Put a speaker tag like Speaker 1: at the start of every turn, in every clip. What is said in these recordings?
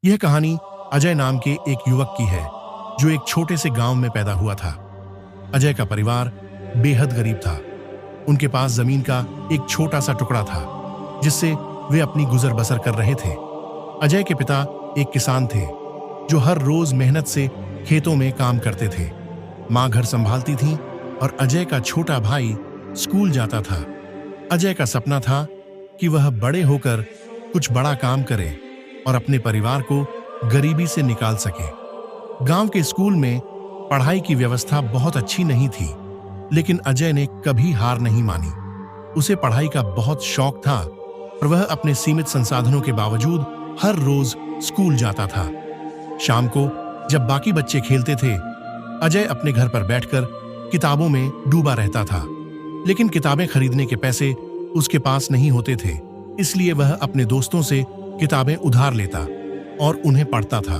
Speaker 1: यह कहानी अजय नाम के एक युवक की है जो एक छोटे से गांव में पैदा हुआ था। अजय का परिवार बेहद गरीब था। उनके पास जमीन का एक छोटा सा टुकड़ा था जिससे वे अपनी गुजर बसर कर रहे थे। अजय के पिता एक किसान थे जो हर रोज मेहनत से खेतों में काम करते थे। माँ घर संभालती थी और अजय का छोटा भाई स्कूल जाता था। अजय का सपना था कि वह बड़े होकर कुछ बड़ा काम करे और अपने परिवार को गरीबी से निकाल सके। गांव के स्कूल में पढ़ाई की व्यवस्था बहुत अच्छी नहीं थी, लेकिन अजय ने कभी हार नहीं मानी। उसे पढ़ाई का बहुत शौक था और वह अपने सीमित संसाधनों के बावजूद हर रोज स्कूल जाता था। शाम को जब बाकी बच्चे खेलते थे, अजय अपने घर पर बैठकर किताबों में डूबा रहता था। लेकिन किताबें खरीदने के पैसे उसके पास नहीं होते थे, इसलिए वह अपने दोस्तों से किताबें उधार लेता और उन्हें पढ़ता था।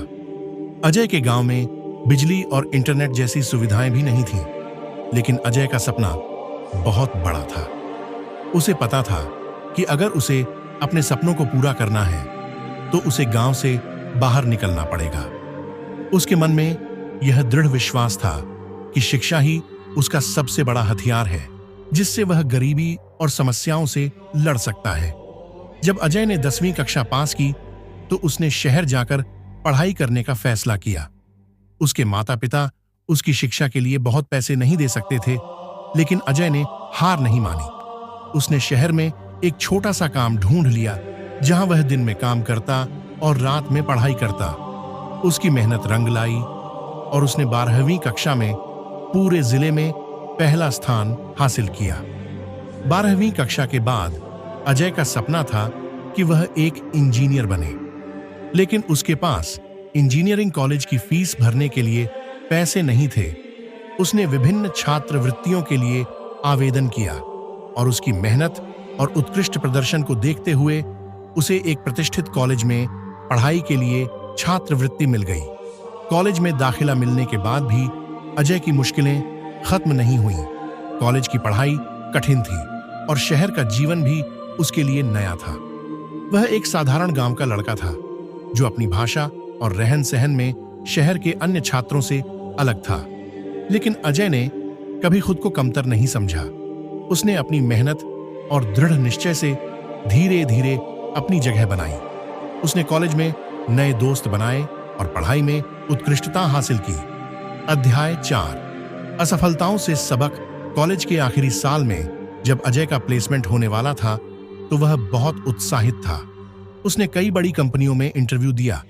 Speaker 1: अजय के गांव में बिजली और इंटरनेट जैसी सुविधाएं भी नहीं थीं, लेकिन अजय का सपना बहुत बड़ा था। उसे पता था कि अगर उसे अपने सपनों को पूरा करना है तो उसे गांव से बाहर निकलना पड़ेगा। उसके मन में यह दृढ़ विश्वास था कि शिक्षा ही उसका सबसे बड़ा हथियार है जिससे वह गरीबी और समस्याओं से लड़ सकता है। जब अजय ने 10वीं कक्षा पास की तो उसने शहर जाकर पढ़ाई करने का फैसला किया। उसके माता पिता उसकी शिक्षा के लिए बहुत पैसे नहीं दे सकते थे, लेकिन अजय ने हार नहीं मानी। उसने शहर में एक छोटा सा काम ढूंढ लिया जहां वह दिन में काम करता और रात में पढ़ाई करता। उसकी मेहनत रंग लाई और उसने 12वीं कक्षा में पूरे जिले में पहला स्थान हासिल किया। 12वीं कक्षा के बाद अजय का सपना था कि वह एक इंजीनियर बने, लेकिन उसके पास इंजीनियरिंग कॉलेज की फीस भरने के लिए पैसे नहीं थे। उसने विभिन्न छात्रवृत्तियों के लिए आवेदन किया और उसकी मेहनत और उत्कृष्ट प्रदर्शन को देखते हुए उसे एक प्रतिष्ठित कॉलेज में पढ़ाई के लिए छात्रवृत्ति मिल गई। कॉलेज में दाखिला मिलने के बाद भी अजय की मुश्किलें खत्म नहीं हुईं। कॉलेज की पढ़ाई कठिन थी और शहर का जीवन भी उसके लिए नया था। वह एक साधारण गांव का लड़का था जो अपनी भाषा और रहन सहन में शहर के अन्य छात्रों से अलग था, लेकिन अजय ने कभी खुद को कमतर नहीं समझा। उसने अपनी मेहनत और दृढ़ निश्चय से धीरे धीरे अपनी जगह बनाई। उसने कॉलेज में नए दोस्त बनाए और पढ़ाई में उत्कृष्टता हासिल की। अध्याय 4 असफलताओं से सबक। कॉलेज के आखिरी साल में जब अजय का प्लेसमेंट होने वाला था तो वह बहुत उत्साहित था। उसने कई बड़ी कंपनियों में इंटरव्यू दिया,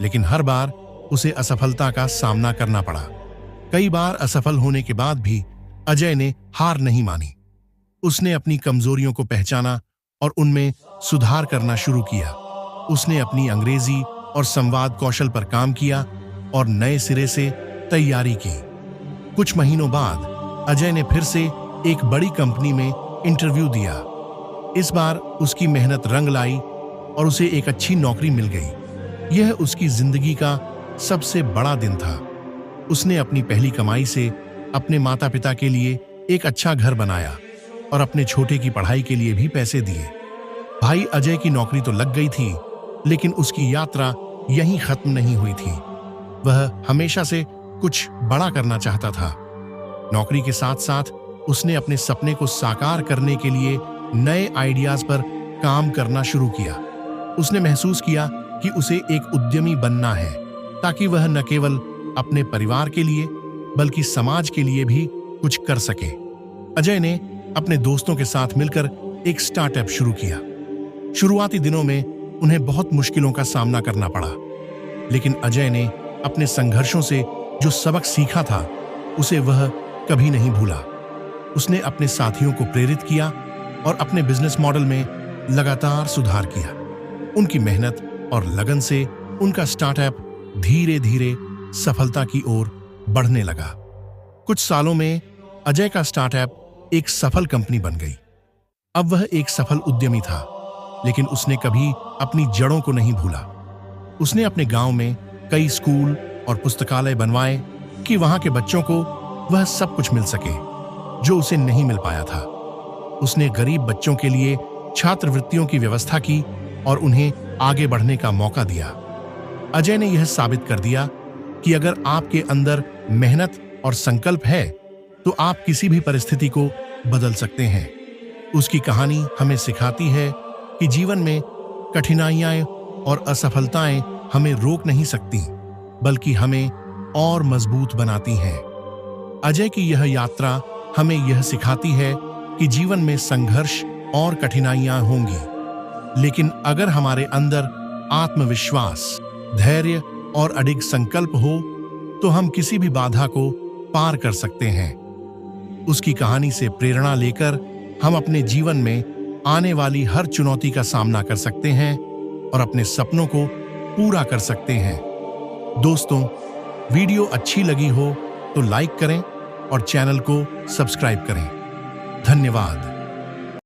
Speaker 1: लेकिन हर बार उसे असफलता का सामना करना पड़ा। कई बार असफल होने के बाद भी अजय ने हार नहीं मानी। उसने अपनी कमजोरियों को पहचाना और उनमें सुधार करना शुरू किया। उसने अपनी अंग्रेजी और संवाद कौशल पर काम किया और नए सिरे से तैयारी की। कुछ महीनों बाद अजय ने फिर से एक बड़ी कंपनी में इंटरव्यू दिया। इस बार उसकी मेहनत रंग लाई और उसे एक अच्छी नौकरी मिल गई। यह उसकी जिंदगी का सबसे बड़ा दिन था। उसने अपनी पहली कमाई से अपने माता पिता के लिए एक अच्छा घर बनाया और अपने छोटे की पढ़ाई के लिए भी पैसे दिए। भाई अजय की नौकरी तो लग गई थी, लेकिन उसकी यात्रा यहीं खत्म नहीं हुई थी। वह हमेशा से कुछ बड़ा करना चाहता था। नौकरी के साथ साथ उसने अपने सपने को साकार करने के लिए नए आइडियाज पर काम करना शुरू किया। उसने महसूस किया कि उसे एक उद्यमी बनना है ताकि वह न केवल अपने परिवार के लिए बल्कि समाज के लिए भी कुछ कर सके। अजय ने अपने दोस्तों के साथ मिलकर एक स्टार्टअप शुरू किया। शुरुआती दिनों में उन्हें बहुत मुश्किलों का सामना करना पड़ा, लेकिन अजय ने अपने संघर्षों से जो सबक सीखा था उसे वह कभी नहीं भूला। उसने अपने साथियों को प्रेरित किया और अपने बिजनेस मॉडल में लगातार सुधार किया। उनकी मेहनत और लगन से उनका स्टार्टअप धीरे धीरे सफलता की ओर बढ़ने लगा। कुछ सालों में अजय का स्टार्टअप एक सफल कंपनी बन गई। अब वह एक सफल उद्यमी था, लेकिन उसने कभी अपनी जड़ों को नहीं भूला। उसने अपने गांव में कई स्कूल और पुस्तकालय बनवाए कि वहां के बच्चों को वह सब कुछ मिल सके जो उसे नहीं मिल पाया था। उसने गरीब बच्चों के लिए छात्रवृत्तियों की व्यवस्था की और उन्हें आगे बढ़ने का मौका दिया। अजय ने यह साबित कर दिया कि अगर आपके अंदर मेहनत और संकल्प है तो आप किसी भी परिस्थिति को बदल सकते हैं। उसकी कहानी हमें सिखाती है कि जीवन में कठिनाइयां और असफलताएं हमें रोक नहीं सकती, बल्कि हमें और मजबूत बनाती हैं। अजय की यह यात्रा हमें यह सिखाती है कि जीवन में संघर्ष और कठिनाइयां होंगी, लेकिन अगर हमारे अंदर आत्मविश्वास, धैर्य और अडिग संकल्प हो तो हम किसी भी बाधा को पार कर सकते हैं। उसकी कहानी से प्रेरणा लेकर हम अपने जीवन में आने वाली हर चुनौती का सामना कर सकते हैं और अपने सपनों को पूरा कर सकते हैं। दोस्तों, वीडियो अच्छी लगी हो तो लाइक करें और चैनल को सब्सक्राइब करें। धन्यवाद।